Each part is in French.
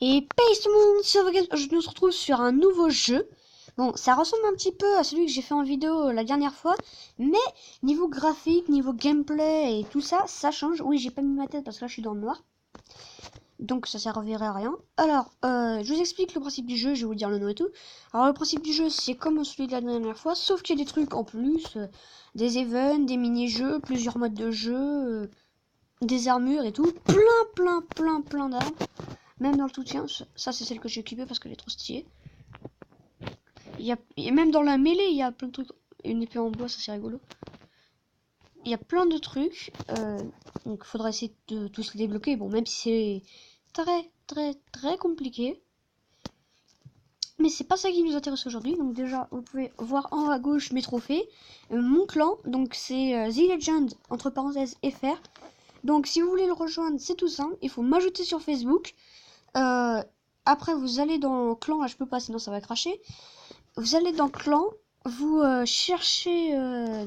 Et peace tout le monde, sur je nous retrouve sur un nouveau jeu. Bon, ça ressemble un petit peu à celui que j'ai fait en vidéo la dernière fois, mais niveau graphique, niveau gameplay et tout ça, ça change. Oui, j'ai pas mis ma tête parce que là je suis dans le noir, donc ça servirait à rien. Alors, je vous explique le principe du jeu, je vais vous dire le nom et tout. Alors le principe du jeu, c'est comme celui de la dernière fois, sauf qu'il y a des trucs en plus, des events, des mini-jeux, plusieurs modes de jeu, des armures et tout, plein d'armes. Même dans le soutien, ça c'est celle que j'ai équipée parce qu'elle est trop stylée. Et même dans la mêlée, il y a plein de trucs. Une épée en bois, ça c'est rigolo. Il y a plein de trucs. Donc il faudra essayer de tous les débloquer. Bon, même si c'est très compliqué. Mais c'est pas ça qui nous intéresse aujourd'hui. Donc déjà, vous pouvez voir en haut à gauche mes trophées. Mon clan, donc c'est The Legend, entre parenthèses FR. Donc si vous voulez le rejoindre, c'est tout simple. Il faut m'ajouter sur Facebook. Après, vous allez dans le clan. Là, je peux pas, sinon ça va cracher. Vous allez dans clan, vous cherchez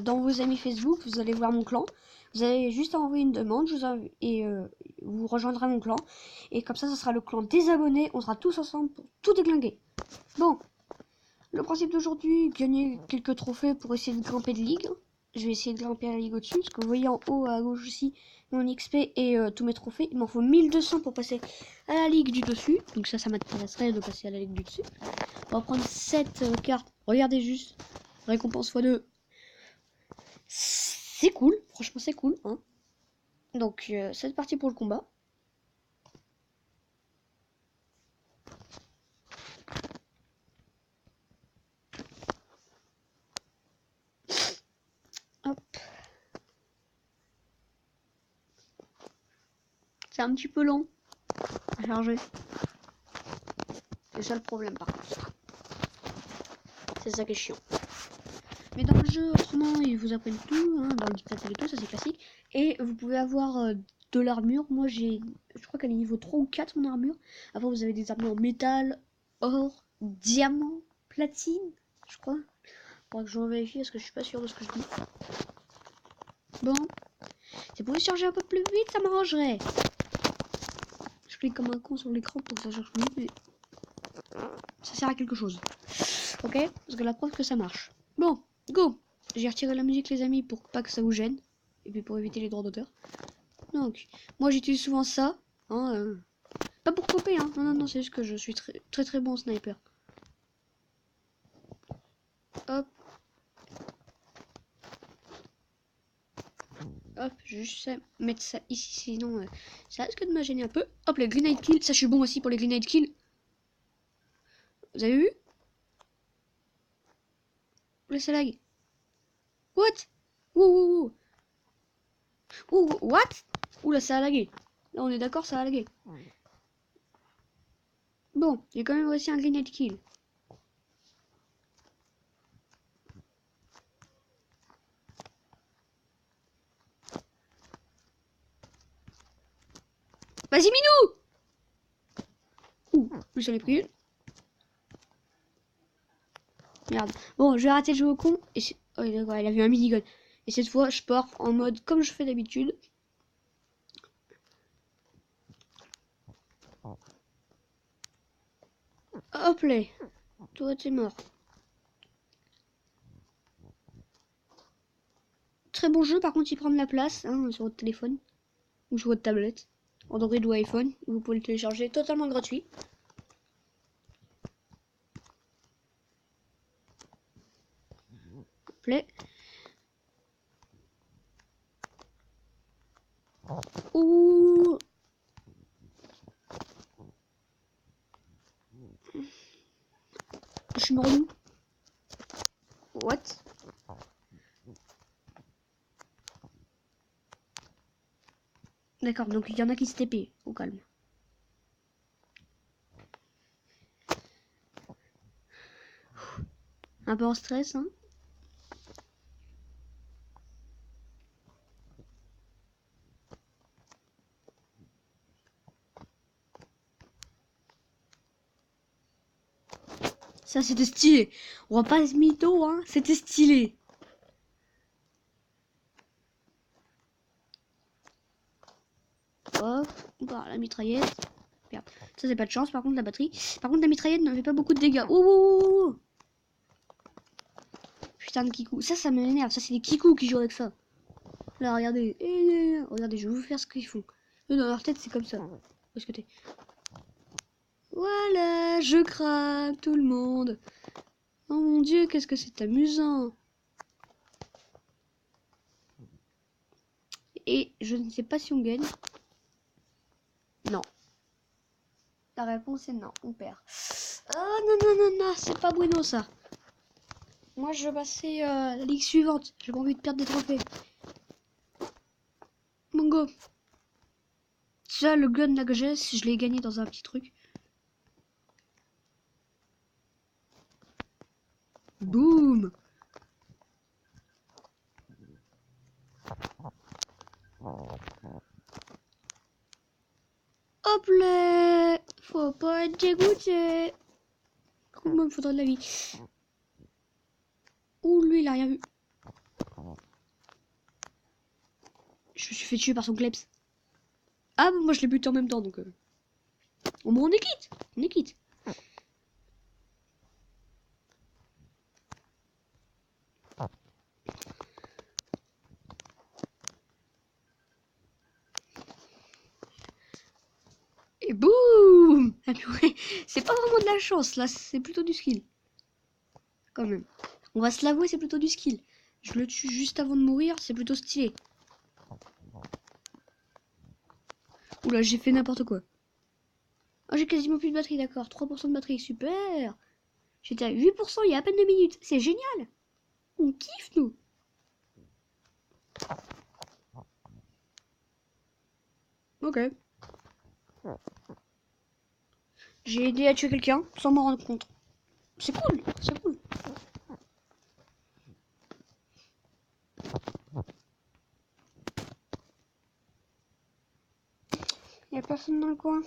dans vos amis Facebook, vous allez voir mon clan. Vous allez juste envoyer une demande et vous rejoindrez mon clan. Et comme ça sera le clan des abonnés. On sera tous ensemble pour tout déglinguer. Bon, le principe d'aujourd'hui, gagner quelques trophées pour essayer de grimper de ligue. Je vais essayer de grimper à la ligue au-dessus, parce que vous voyez en haut à gauche aussi mon XP et tous mes trophées. Il m'en faut 1200 pour passer à la ligue du dessus. Donc ça m'intéresserait de passer à la ligue du dessus. On va prendre 7 cartes. Regardez juste. Récompense x2. C'est cool. Franchement, c'est cool. Hein. Donc, c'est parti pour le combat. Hop. C'est un petit peu long à charger. C'est ça le problème, par contre. C'est ça qui est chiant. Mais dans le jeu, autrement, ils vous apprennent tout, hein, dans le dictateur et tout, ça c'est classique. Et vous pouvez avoir de l'armure. Moi, je crois qu'elle est niveau 3 ou 4, mon armure. Après, vous avez des armures en métal, or, diamant, platine, je crois. Faudra que je vérifie parce que je suis pas sûre de ce que je dis. Bon, si vous pouvez charger un peu plus vite, ça m'arrangerait. Je clique comme un con sur l'écran pour que ça charge plus vite, mais ça sert à quelque chose. Ok? Parce que la preuve que ça marche. Bon, go! J'ai retiré la musique, les amis, pour pas que ça vous gêne. Et puis pour éviter les droits d'auteur. Donc, moi j'utilise souvent ça. Hein, pas pour couper, hein. Non, c'est juste que je suis très bon sniper. Hop. Hop, je vais juste mettre ça ici, sinon ça risque de me gêner un peu. Hop, les grenade kill. Ça, je suis bon aussi pour les grenade kill. Vous avez vu? Oula, ça lag. What? Ouh. What? Oula, ça a lagué. Là, on est d'accord, ça a lagué. Bon, j'ai quand même réussi un grenade kill. Vas-y, Minou! Ouh, j'en ai pris une. Merde. Bon, je vais arrêter de jouer au con. Et oh, d'accord, il a vu un minigun. Et cette fois, je pars en mode comme je fais d'habitude. Hop là. Toi, t'es mort. Très bon jeu, par contre, il prend de la place hein, sur votre téléphone. Ou sur votre tablette. Android ou iPhone. Vous pouvez le télécharger totalement gratuit. Hop là. Ouh. Je suis mort où? What? D'accord, donc il y en a qui se TP. Au calme. Un peu en stress, hein. Ça, c'était stylé. On va pas se mytho, hein. C'était stylé. Hop, on part la mitraillette. Merde. Ça, c'est pas de chance. Par contre, la batterie. Par contre, la mitraillette ne fait pas beaucoup de dégâts. Oh, oh, oh, oh. Putain de kikou. Ça m'énerve. Ça, c'est les kikous qui jouent avec ça. Là, regardez. Regardez, je vais vous faire ce qu'ils font. Eux, dans leur tête, c'est comme ça. Où est-ce que t'es? Voilà, je crame tout le monde. Oh mon dieu, qu'est-ce que c'est amusant. Et je ne sais pas si on gagne. Non. La réponse est non, on perd. Ah non, non, non, non, c'est pas bueno ça. Moi je vais passer à la ligue suivante. J'ai pas envie de perdre des trophées. Mon go. Ça, le gun là que j'ai, je l'ai gagné dans un petit truc. Boum. Hop là. Faut pas être dégoûté. Comment il me faudrait de la vie. Ouh, lui il a rien vu. Je me suis fait tuer par son kleps. Ah bon, moi je l'ai buté en même temps donc... Oh, bon, on est quitte. On est quitte. Et boum. Ah, purée. C'est pas vraiment de la chance là, c'est plutôt du skill. Quand même. On va se l'avouer, c'est plutôt du skill. Je le tue juste avant de mourir, c'est plutôt stylé. Oula, j'ai fait n'importe quoi. Oh, j'ai quasiment plus de batterie, d'accord. 3% de batterie, super. J'étais à 8% il y a à peine 2 minutes. C'est génial. On kiffe, nous. Ok. J'ai aidé à tuer quelqu'un sans m'en rendre compte. C'est cool, c'est cool. Il y a personne dans le coin.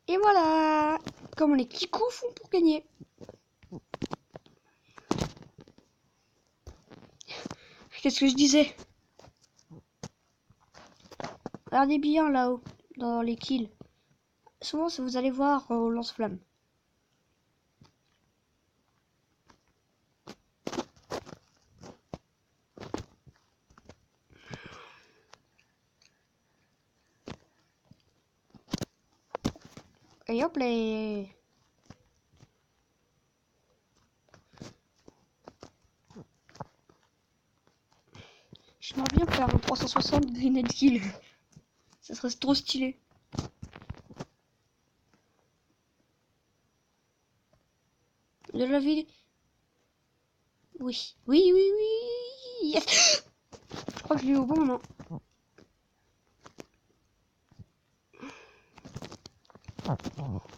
Et voilà. Comment les kikous font pour gagner. Qu'est-ce que je disais? Regardez bien là-haut, dans les kills. Souvent, si vous allez voir au lance-flamme. Et hop là. J'aimerais bien faire un 360 grenade kill. Ça serait trop stylé. De la ville. Oui. Oui, oui, oui. Yes. Je crois que je l'ai eu au bon moment.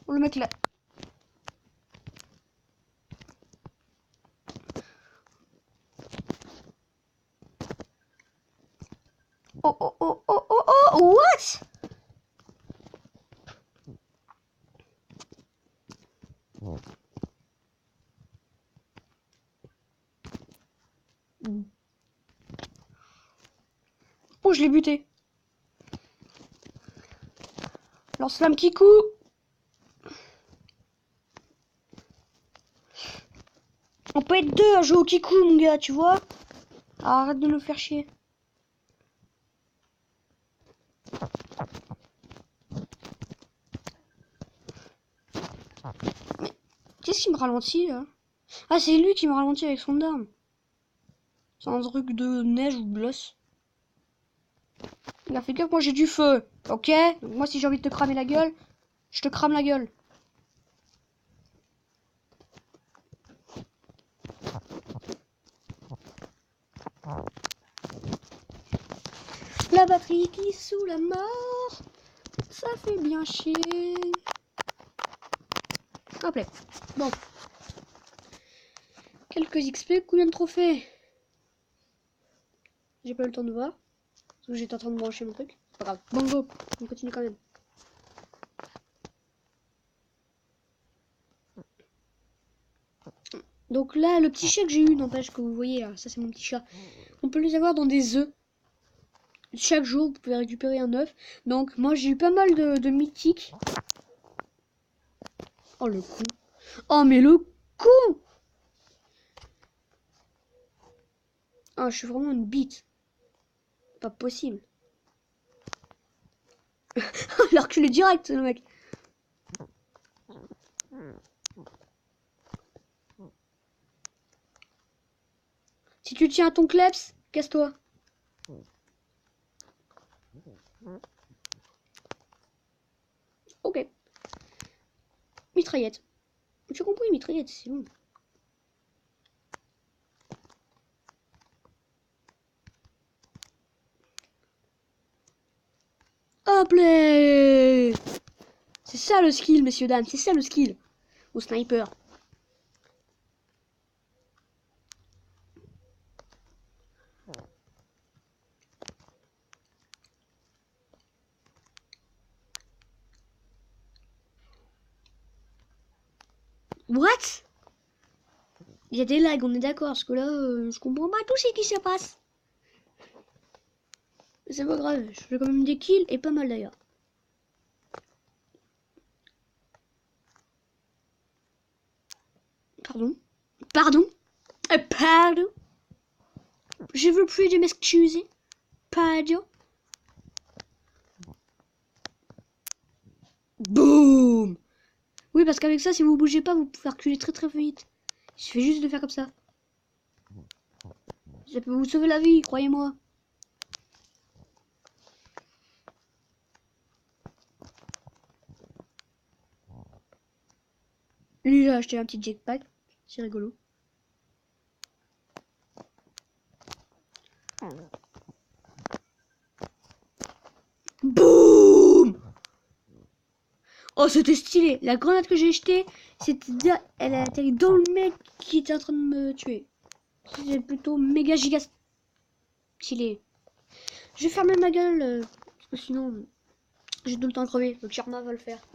Oh, le mec là. Oh, oh, oh, oh, oh, oh, what? Oh, je l'ai buté. Lance-flamme Kikou. On peut être deux à jouer au Kikou, mon gars, tu vois. Arrête de nous faire chier. Mais qu'est-ce qui me ralentit là? Ah, c'est lui qui me ralentit avec son arme. C'est un truc de neige ou blosse. Il a fait gaffe, moi j'ai du feu. Ok? Donc moi si j'ai envie de te cramer la gueule, je te crame la gueule. La batterie qui sous la mort, ça fait bien chier. Hop là. Bon. Quelques XP, combien de trophées? J'ai pas eu le temps de voir. Parce que j'étais en train de brancher mon truc. C'est pas grave. Bon go, on continue quand même. Donc là, le petit chat que j'ai eu, n'empêche que vous voyez, là, ça c'est mon petit chat. On peut les avoir dans des œufs. Chaque jour, vous pouvez récupérer un œuf. Donc moi, j'ai eu pas mal de mythiques. Oh le con. Oh mais le con. Ah, je suis vraiment une bite. Pas possible. Alors que je l'ai direct, le mec. Si tu tiens à ton kleps, casse-toi. Ok. Mitraillette. Tu as compris, mitraillette, c'est bon. Hop là. C'est ça le skill, messieurs, dames. C'est ça le skill. Au sniper. What? Il y a des lags, on est d'accord, parce que là, je comprends pas tout ce qui se passe. C'est pas grave, je fais quand même des kills, et pas mal d'ailleurs. Pardon? Pardon? Pardon? Je veux plus de m'excuser. Pardon? Boum! Oui, parce qu'avec ça, si vous bougez pas, vous pouvez reculer très très vite. Il suffit juste de faire comme ça. Ça peut vous sauver la vie, croyez-moi. Lui, j'ai acheté un petit jetpack. C'est rigolo. Boum! Oh, c'était stylé. La grenade que j'ai jetée, elle a atterri dans le mec qui était en train de me tuer. C'était plutôt méga giga stylé. Je vais fermer ma gueule, parce que sinon, j'ai tout le temps crevé. Le karma va le faire.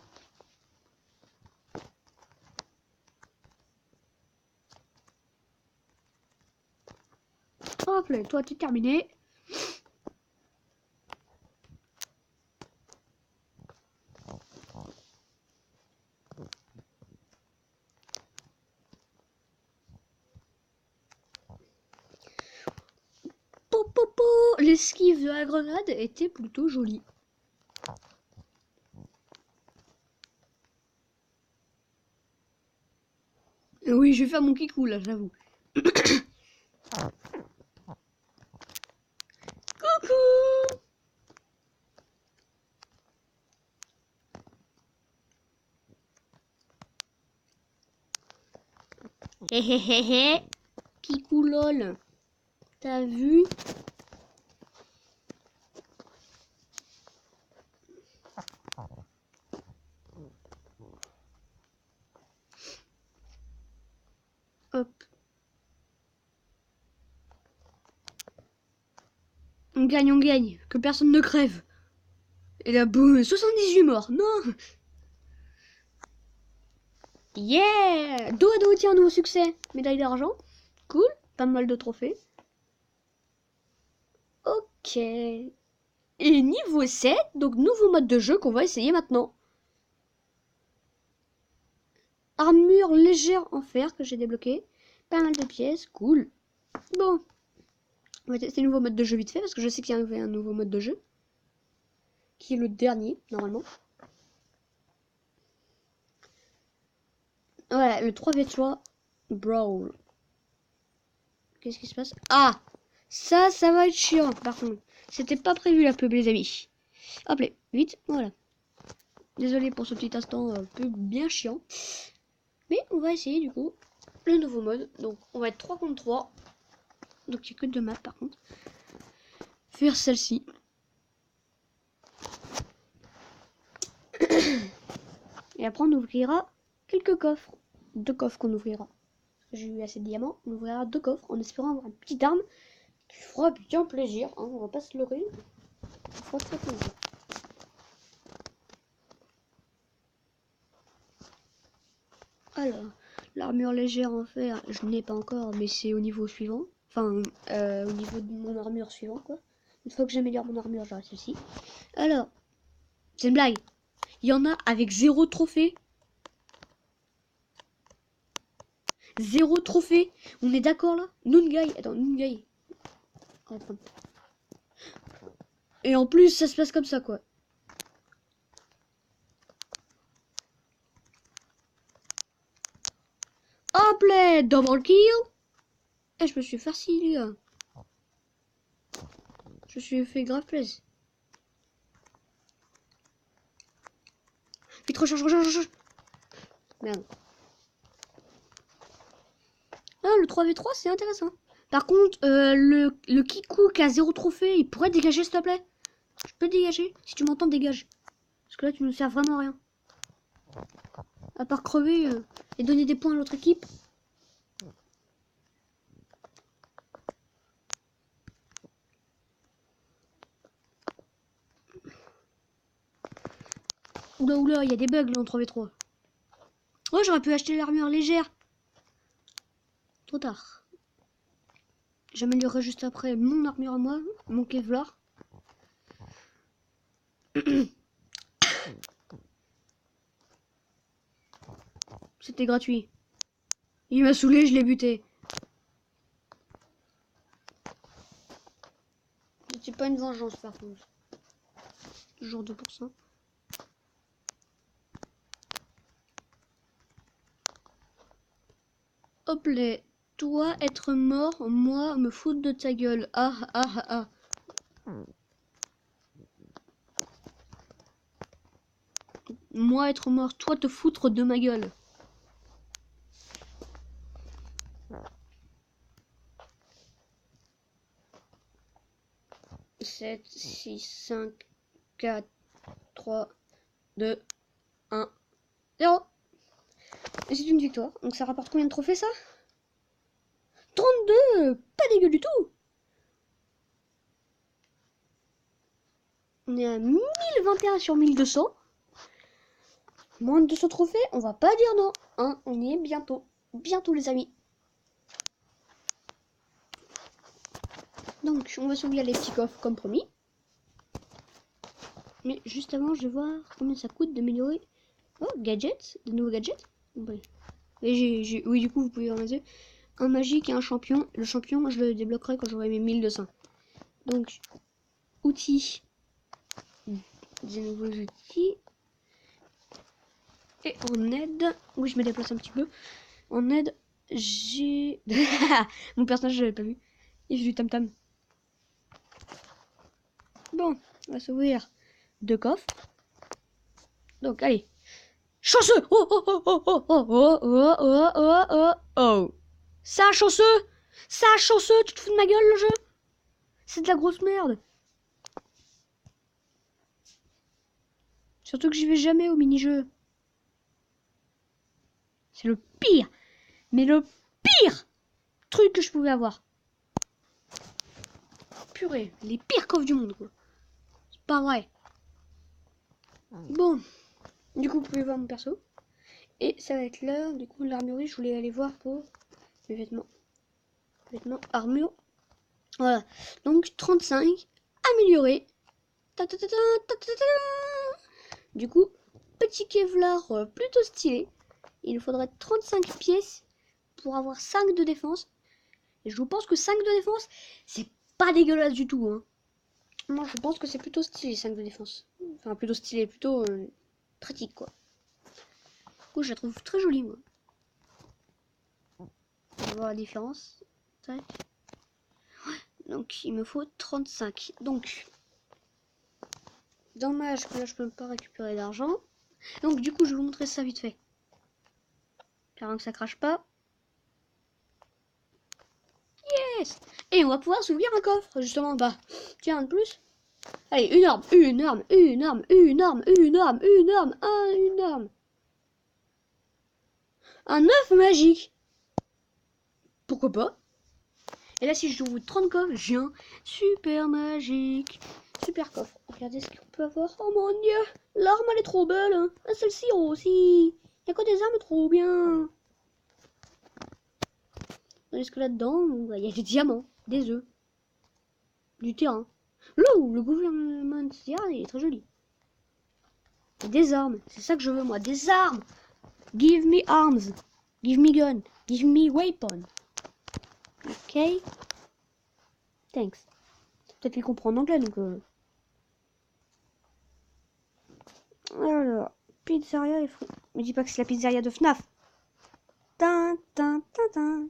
Hop là, toi, t'es terminé. Popo, l'esquive de la grenade était plutôt jolie. Oui, je vais faire mon kikou là, j'avoue. Coucou! Hé hé hé hé! Kikou lol! T'as vu? Hop. On gagne. Que personne ne crève. Et là, boum, 78 morts. Non! Yeah! Dos à dos, tiens, nouveau succès. Médaille d'argent. Cool. Pas mal de trophées. Ok. Et niveau 7, donc nouveau mode de jeu qu'on va essayer maintenant. Armure légère en fer que j'ai débloqué. Pas mal de pièces. Cool. Bon. On va tester le nouveau mode de jeu vite fait parce que je sais qu'il y avait un nouveau mode de jeu. Qui est le dernier, normalement. Voilà, le 3v3 Brawl. Qu'est-ce qui se passe? Ah! Ça va être chiant, par contre. C'était pas prévu la pub, les amis. Hop là, vite, voilà. Désolé pour ce petit instant pub bien chiant. Mais on va essayer, du coup, le nouveau mode. Donc, on va être 3 contre 3. Donc, il n'y a que 2 maps, par contre. Faire celle-ci. Et après, on ouvrira quelques coffres. 2 coffres qu'on ouvrira. J'ai eu assez de diamants. On ouvrira 2 coffres en espérant avoir une petite arme qui fera bien plaisir. Hein, on va pas se leurrer. Ça fera très plaisir. Alors, L'armure légère en fer, je n'ai pas encore, mais c'est au niveau suivant. Enfin, au niveau de mon armure suivant, quoi. Une fois que j'améliore mon armure, j'aurai celle-ci. Alors, c'est une blague. Il y en a avec 0 trophée. 0 trophée. On est d'accord là? Nungai. Attends, Nungai. Et en plus, ça se passe comme ça, quoi. Hop là, double kill. Et je me suis farci, les gars. Je me suis fait grave plaisir. Vite, recharge. Merde. Ah, le 3v3, c'est intéressant. Par contre, le Kikou qui a 0 trophée, il pourrait dégager, s'il te plaît? Je peux dégager? Si tu m'entends, dégage. Parce que là, tu ne sers vraiment à rien. À part crever et donner des points à l'autre équipe. Oula, il y a des bugs là en 3v3. Oh, j'aurais pu acheter l'armure légère. Trop tard. J'améliorerai juste après mon armure à moi, mon Kevlar. C'était gratuit. Il m'a saoulé, je l'ai buté. C'est pas une vengeance par contre. Toujours 2%. Hop là. Toi être mort, moi me foutre de ta gueule. Ah. Moi être mort, toi te foutre de ma gueule. « 7, 6, 5, 4, 3, 2, 1, 0. » Et c'est une victoire. Donc ça rapporte combien de trophées ça? 32. Pas dégueu du tout. On est à 1021 sur 1200. Moins de 200 trophées, on va pas dire non. Hein, on y est bientôt. Bientôt les amis. Donc on va s'ouvrir les petits coffres comme promis. Mais juste avant, je vais voir combien ça coûte d'améliorer. Oh, gadgets, de nouveaux gadgets. Oui, oui, du coup, vous pouvez regarder un magique et un champion. Le champion, je le débloquerai quand j'aurai mes 1200. Donc, outils. Des nouveaux outils. Et en aide, oui, je me déplace un petit peu. En aide, j'ai... Mon personnage, je l'avais pas vu. Il fait du tam-tam. Bon, on va s'ouvrir 2 coffres. Donc, allez. Chanceux! Oh. Ça, chanceux! Ça, chanceux! Tu te fous de ma gueule, le jeu? C'est de la grosse merde. Surtout que j'y vais jamais au mini-jeu. C'est le pire. Mais le pire truc que je pouvais avoir. Purée, les pires coffres du monde, quoi. C'est pas vrai. Bon. Du coup, vous pouvez voir mon perso. Et ça va être l'heure. Du coup, l'armurerie, je voulais aller voir pour mes vêtements. Vêtements, armure. Voilà. Donc, 35. Amélioré. Du coup, petit Kevlar plutôt stylé. Il nous faudrait 35 pièces pour avoir 5 de défense. Et je pense que 5 de défense, c'est pas dégueulasse du tout. Hein. Moi, je pense que c'est plutôt stylé, 5 de défense. Enfin, plutôt stylé, plutôt pratique, quoi. Du coup, je la trouve très jolie, moi. On va voir la différence. Tac. Ouais, donc, il me faut 35. Donc, dommage que là, je peux pas récupérer d'argent. Donc, du coup, je vais vous montrer ça vite fait. Car que ça crache pas. Yes! Et on va pouvoir s'ouvrir un coffre, justement. Bah, tiens, un de plus. Allez, une arme. Un œuf magique. Pourquoi pas? Et là, si je vous 30 coffres, j'ai un super magique. Super coffre. Regardez ce qu'on peut avoir. Oh mon dieu, l'arme elle est trop belle. Hein. Ah, celle-ci aussi. Il y a que des armes trop bien. Tandis que là-dedans, il y a des diamants, des œufs, du terrain. Là où le gouvernement il est très joli. Et des armes, c'est ça que je veux moi, des armes. Give me arms, give me gun, give me weapon. Ok. Thanks. Peut-être qu'il comprend en anglais donc. Alors, pizzeria et fruits. Mais dis pas que c'est la pizzeria de FNAF. Tin, tin, tin, tin.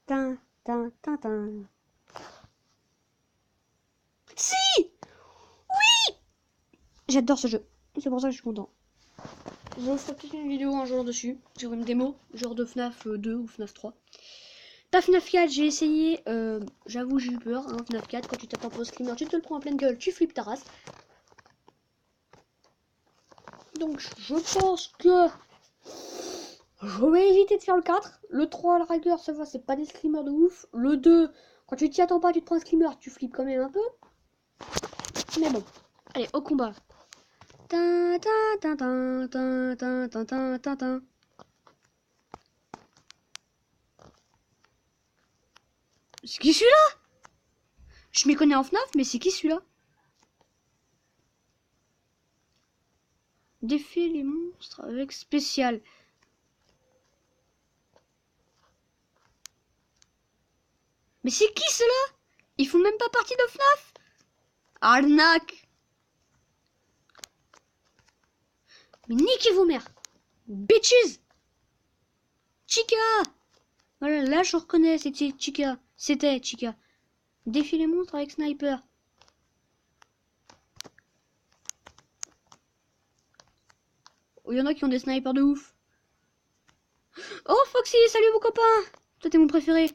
Tin, tin, tin, tin. Si! Oui! J'adore ce jeu. C'est pour ça que je suis content. Je ferai peut-être une vidéo un jour dessus. Sur une démo. Genre de FNAF 2 ou FNAF 3. Pas FNAF 4, j'ai essayé. J'avoue, j'ai eu peur. Hein, FNAF 4, quand tu tapes un post screamer, tu te le prends en pleine gueule. Tu flippes ta race. Donc, je pense que je vais éviter de faire le 4. Le 3, à la rigueur, ça va, c'est pas des screamers de ouf. Le 2, quand tu t'y attends pas, tu te prends un screamer, tu flippes quand même un peu. Mais bon. Allez, au combat. C'est qui celui-là? Je m'y connais en FNAF, mais c'est qui celui-là? Défier les monstres avec spécial. Mais c'est qui ceux-là? Ils font même pas partie de FNAF? Arnaque! Mais niquez vos mères! Bitches! Chica! Voilà, là je reconnais, c'était Chica. C'était Chica. Défier les monstres avec sniper. Il y en a qui ont des snipers de ouf. Oh Foxy, salut mon copain! Toi t'es mon préféré.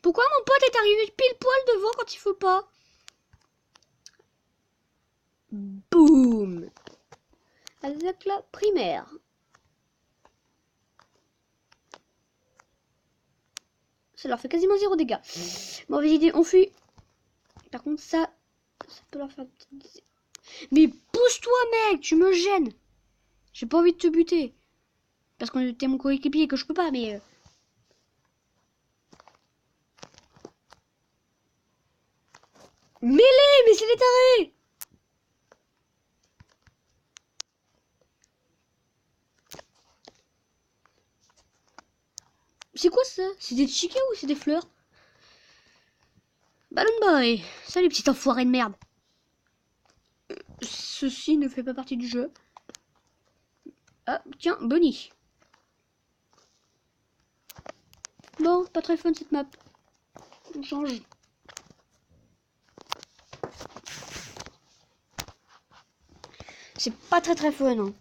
Pourquoi mon pote est arrivé pile poil devant quand il faut pas? Boum! Avec la primaire. Ça leur fait quasiment 0 dégâts. Mauvaise idée, on fuit. Par contre ça peut leur faire... Mais pousse-toi mec, tu me gênes. J'ai pas envie de te buter. Parce que t'es mon coéquipier et que je peux pas, mais... Mêlée, mais c'est des tarés! C'est quoi ça? C'est des chickens ou c'est des fleurs? Ballon boy! Salut petit enfoiré de merde! Ceci ne fait pas partie du jeu. Ah, tiens, Bonnie. Bon, pas très fun cette map. On change. C'est pas très fun. Hein.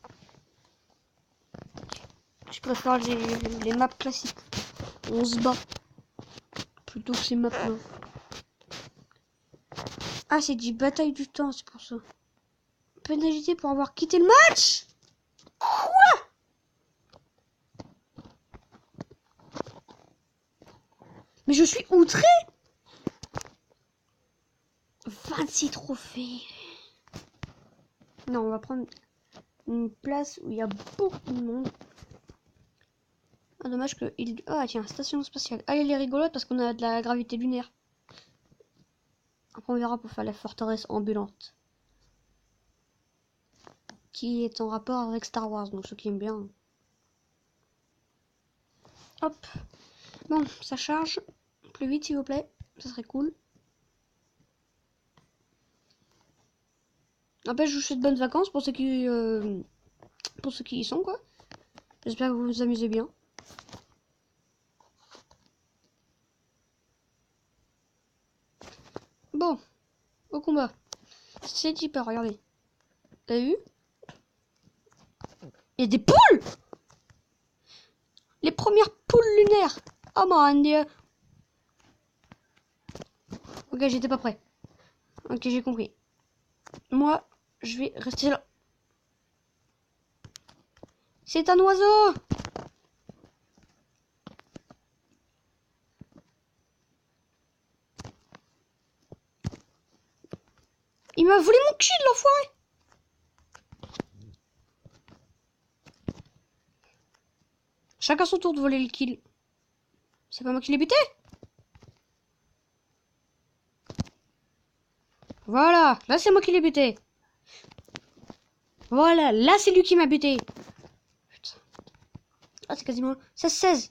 Je préfère les maps classiques. On se bat. Plutôt que ces maps là. Ah, c'est du bataille du temps, c'est pour ça. Pénalité pour avoir quitté le match? Quoi? Mais je suis outré. 26 trophées. Non, on va prendre une place où il y a beaucoup de monde. Ah, dommage que... Ah tiens, station spatiale. Allez, les rigolotes parce qu'on a de la gravité lunaire. Après, on verra pour faire la forteresse ambulante. Qui est en rapport avec Star Wars, donc ceux qui aiment bien. Hop. Bon, ça charge. Plus vite, s'il vous plaît. Ça serait cool. Après, je vous souhaite de bonnes vacances pour ceux qui y sont, quoi. J'espère que vous vous amusez bien. Bon, au combat. C'est type, regardez. T'as vu? Il y a des poules! Les premières poules lunaires! Oh mon dieu! Ok, j'étais pas prêt. Ok, j'ai compris. Moi, je vais rester là. C'est un oiseau! Il m'a volé mon kill, l'enfoiré! Chacun son tour de voler le kill. C'est pas moi qui l'ai buté? Voilà, là c'est moi qui l'ai buté. Voilà, là c'est lui qui m'a buté. Putain. Ah, c'est quasiment 16-16.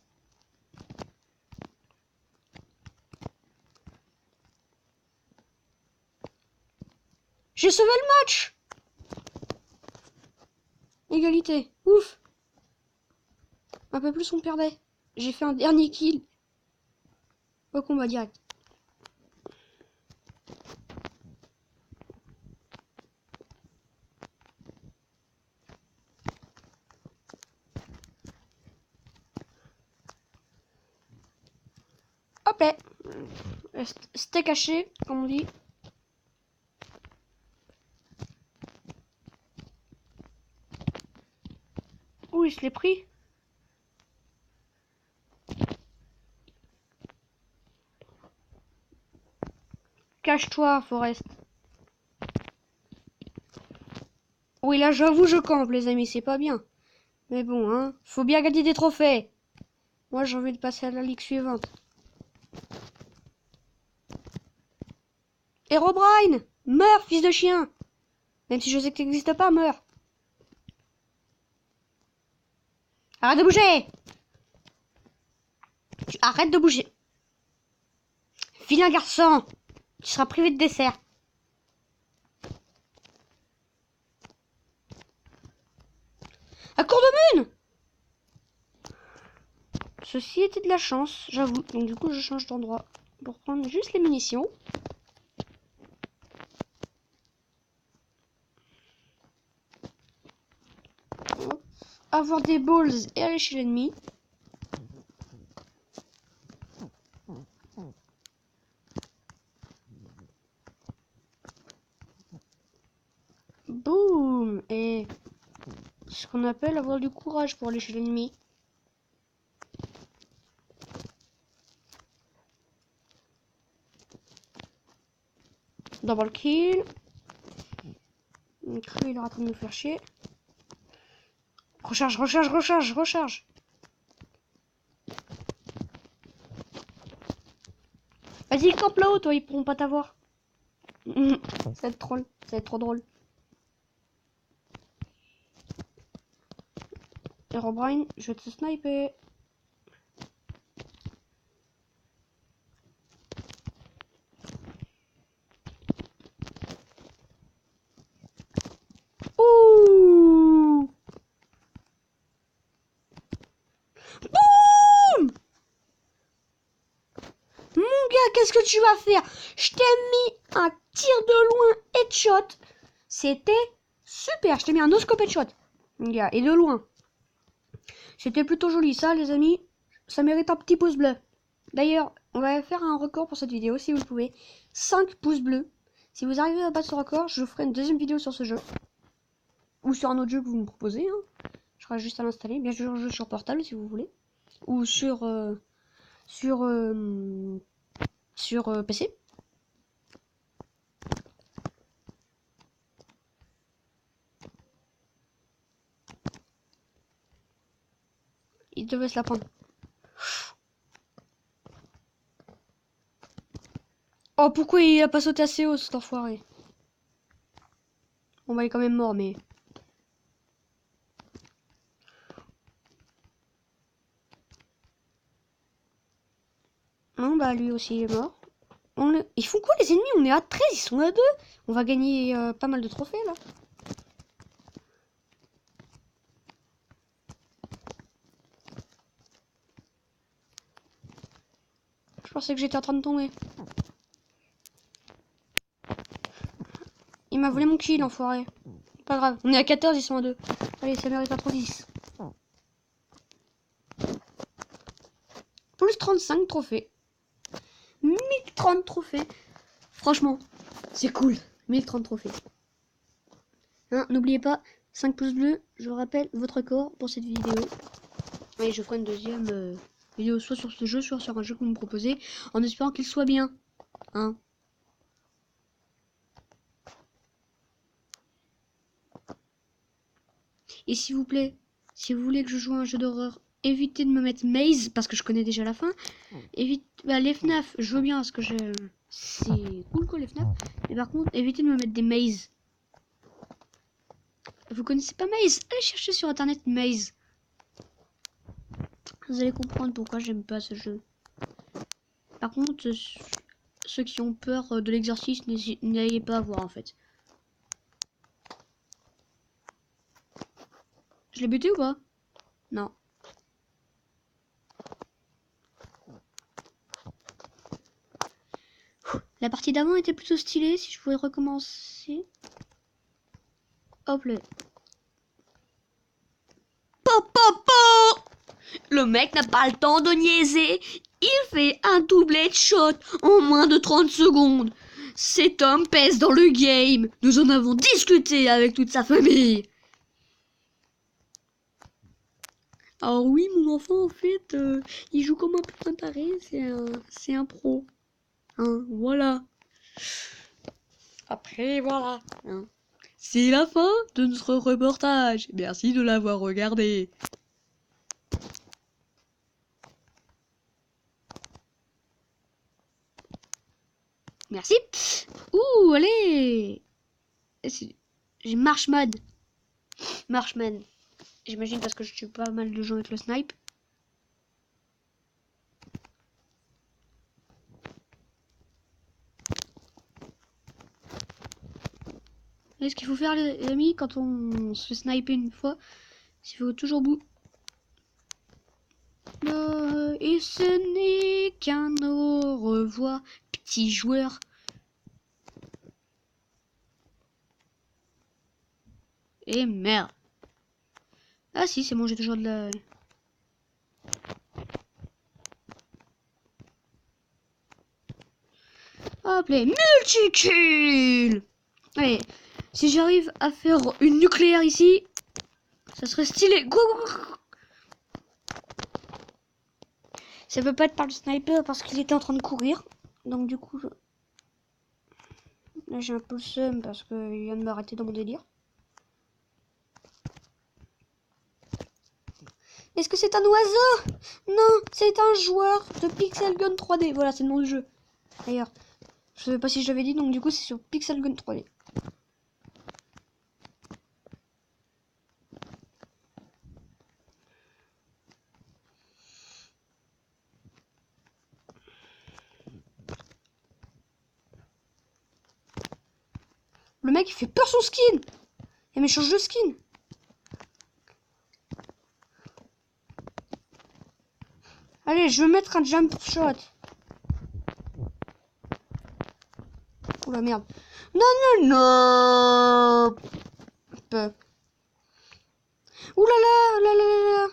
J'ai sauvé le match. Égalité. Ouf. Un peu plus on perdait. J'ai fait un dernier kill. Au combat direct. Hop là. C'était caché, comme on dit. Ouh, je l'ai pris. Cache-toi, Forest. Oui, là, j'avoue, je campe, les amis, c'est pas bien. Mais bon, hein, faut bien gagner des trophées. Moi, j'ai envie de passer à la ligue suivante. Herobrine, meurs, fils de chien. Même si je sais que tu n'existes pas, meurs. Arrête de bouger. Tu arrêtes de bouger. Vilain garçon. Tu seras privé de dessert. À court de mine. Ceci était de la chance, j'avoue. Donc du coup, je change d'endroit pour prendre juste les munitions. Hop. Avoir des balls et aller chez l'ennemi. Boum. Et ce qu'on appelle avoir du courage pour aller chez l'ennemi. Double kill. Il est en train de nous faire chier. Recharge, recharge, recharge, recharge. Vas-y, campe là-haut, toi, ils pourront pas t'avoir. Ça va être troll, ça va être trop drôle. Herobrine, je vais te sniper. Ouh! Boum! Mon gars, qu'est-ce que tu vas faire? Je t'ai mis un tir de loin headshot. C'était super. Je t'ai mis un no-scope headshot. Mon gars, et de loin. C'était plutôt joli, ça, les amis. Ça mérite un petit pouce bleu. D'ailleurs, on va faire un record pour cette vidéo, si vous le pouvez. 5 pouces bleus. Si vous arrivez à battre ce record, je ferai une deuxième vidéo sur ce jeu. Ou sur un autre jeu que vous me proposez. Hein. Je serai juste à l'installer. Bien sûr, je joue sur portable, si vous voulez. Ou sur PC. Il devait se la prendre. Oh, pourquoi il a pas sauté assez haut, cet enfoiré? Bon, bah, il est quand même mort, mais... Non, bah, lui aussi, il est mort. Ils font quoi, les ennemis? On est à 13, ils sont à 2. On va gagner pas mal de trophées, là. Je pensais que j'étais en train de tomber. Il m'a volé mon kill, enfoiré. Pas grave, on est à 14, ils sont à 2. Allez, ça mérite un 10. Plus 35 trophées. 1030 trophées. Franchement, c'est cool. 1030 trophées. Hein, n'oubliez pas, 5 pouces bleus, je vous rappelle votre record pour cette vidéo. Et je ferai une deuxième vidéo soit sur ce jeu, soit sur un jeu que vous me proposez, en espérant qu'il soit bien. Hein. Et s'il vous plaît, si vous voulez que je joue à un jeu d'horreur éviter de me mettre Maze parce que je connais déjà la fin. Évite, bah, les FNAF, je veux bien parce que c'est cool quoi les FNAF. Mais par contre, évitez de me mettre des Maze. Vous connaissez pas Maze? Allez chercher sur internet Maze. Vous allez comprendre pourquoi j'aime pas ce jeu. Par contre, ceux qui ont peur de l'exorcisme, n'ayez pas à voir en fait. Je l'ai buté ou pas? Non. La partie d'avant était plutôt stylée, si je pouvais recommencer. Hop là. Le mec n'a pas le temps de niaiser. Il fait un double headshot en moins de 30 secondes. Cet homme pèse dans le game. Nous en avons discuté avec toute sa famille. Alors oui, mon enfant, en fait, il joue comme un putain taré. C'est un pro. Hein, voilà. Après, voilà. Hein. C'est la fin de notre reportage. Merci de l'avoir regardé. Merci. Ouh, allez. J'ai Marshman. Marshman. J'imagine parce que je tue pas mal de gens avec le snipe. Et ce qu'il faut faire les amis quand on se fait sniper une fois, il faut toujours bout. Et ce n'est qu'un au revoir, petit joueur. Et merde. Ah si, c'est bon, j'ai toujours de la... Hop les multi-kills. Allez, si j'arrive à faire une nucléaire ici, ça serait stylé. Go, go, go. Ça peut pas être par le sniper parce qu'il était en train de courir. Donc du coup, là j'ai un peu le seum parce qu'il vient de m'arrêter dans mon délire. Est-ce que c'est un oiseau? Non, c'est un joueur de Pixel Gun 3D. Voilà, c'est le nom du jeu. D'ailleurs, je savais pas si je l'avais dit, donc du coup c'est sur Pixel Gun 3D. Le mec il fait peur son skin. Et mais change de skin. Allez, je vais mettre un jump shot. Oh la merde. Non, non, non. Ouh là là, là là là là.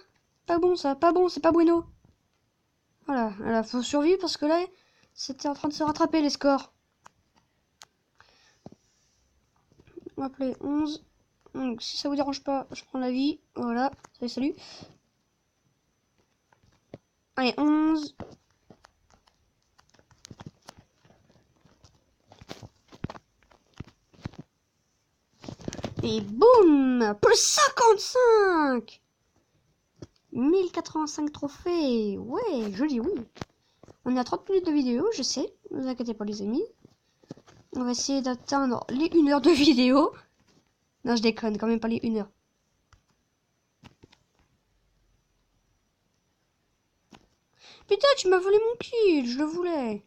Pas bon ça, pas bon, c'est pas bueno. Voilà, voilà, faut survivre parce que là, c'était en train de se rattraper les scores. On va appeler 11. Donc si ça vous dérange pas, je prends la vie. Voilà, salut, salut. Allez, 11. Et boum, plus 55. 1085 trophées. Ouais, joli, oui. On est à 30 minutes de vidéo, je sais. Ne vous inquiétez pas les amis. On va essayer d'atteindre les 1 heure de vidéo. Non, je déconne, quand même pas les 1 heure. Putain, tu m'as volé mon kill, je le voulais.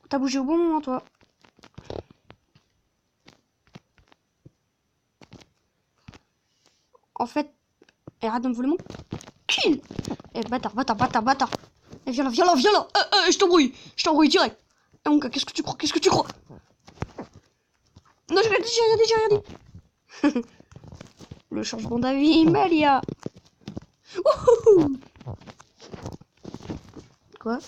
T'as bougé au bon moment, toi. En fait, arrête de me voler mon kill. Eh, bâtard, bâtard, bâtard, bâtard. Eh, viens là, viens là, viens là. Je t'embrouille direct. Eh, mon gars, qu'est-ce que tu crois, qu'est-ce que tu crois? Non, j'ai rien dit, j'ai rien dit, j'ai rien dit. Le changement d'avis, Malia. Wouhou. Quoi?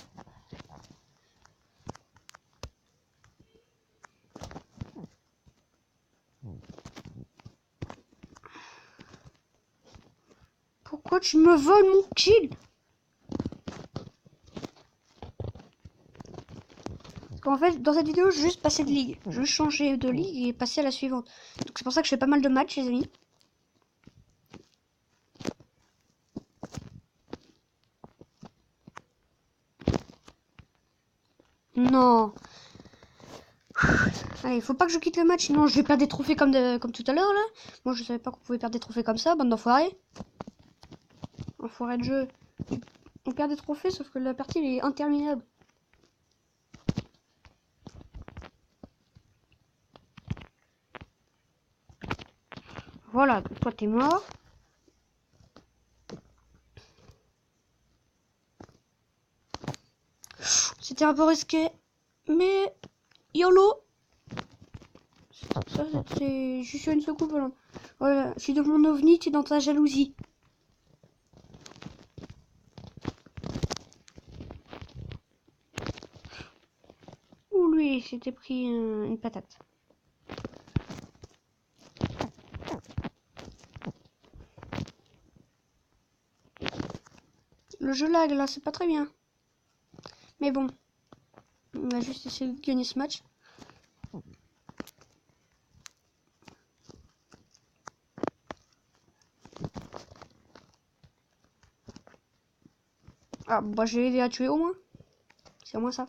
Pourquoi tu me voles mon kill? qu'en fait, dans cette vidéo, je vais juste passer de ligue. Je vais changer de ligue et passer à la suivante. Donc c'est pour ça que je fais pas mal de matchs, les amis. Non. Allez, faut pas que je quitte le match, sinon je vais perdre des trophées comme tout à l'heure, là. Moi, je savais pas qu'on pouvait perdre des trophées comme ça, bande d'enfoirés. Enfoiré de jeu. On perd des trophées, sauf que la partie elle est interminable. Voilà, toi t'es mort. C'était un peu risqué, mais YOLO. Ça, c'est juste une seconde. Voilà. Voilà, je suis dans mon ovni, tu es dans ta jalousie. Ouh, lui, s'était pris une patate. Le jeu lag là, c'est pas très bien. Mais bon, on va juste essayer de gagner ce match. Ah, bah j'ai aidé à tuer au moins. C'est au moins ça.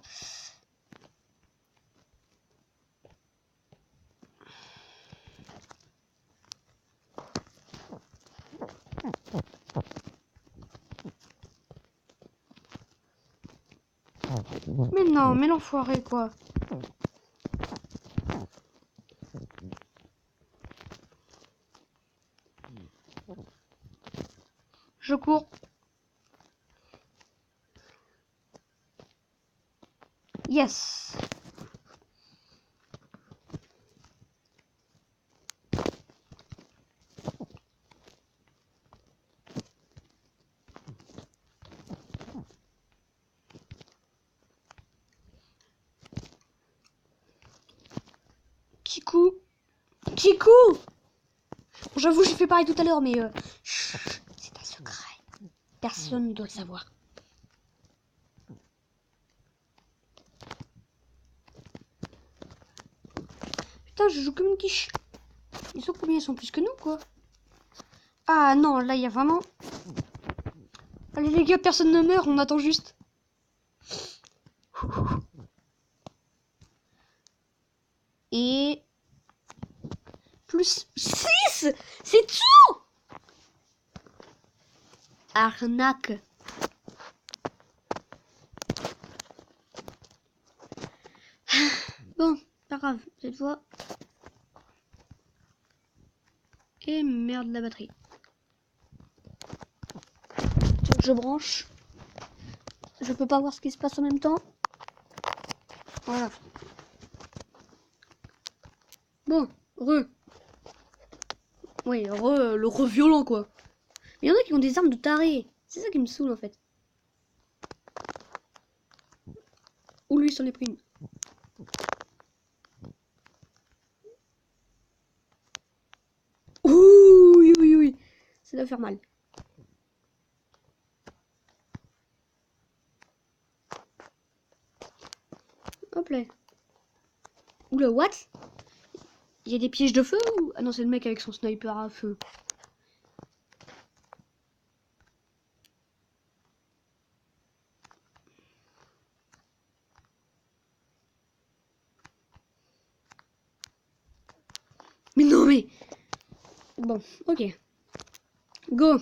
Mais non, mais l'enfoiré quoi. Je cours. Yes. Kikou. Kikou. Bon, j'avoue, j'ai fait pareil tout à l'heure, mais chut, c'est un secret. Personne ne doit le savoir. Putain, je joue comme une quiche. Ils sont combien? Ils sont plus que nous, quoi. Ah non, là, il y a vraiment... Allez, les gars, personne ne meurt, on attend juste. Et... plus 6. C'est tout. Arnaque. Bon, pas grave, cette fois. Et merde, la batterie. Donc je branche. Je peux pas voir ce qui se passe en même temps. Voilà. Bon, Oui, le re-violent, quoi. Mais il y en a qui ont des armes de taré. C'est ça qui me saoule, en fait. Ou lui, s'en est pris une. Ouh, oui, oui, oui. Ça doit faire mal. Hop là. Oula, what? Il y a des pièges de feu ou... Ah non, c'est le mec avec son sniper à feu. Mais non, mais... Bon, ok. Go.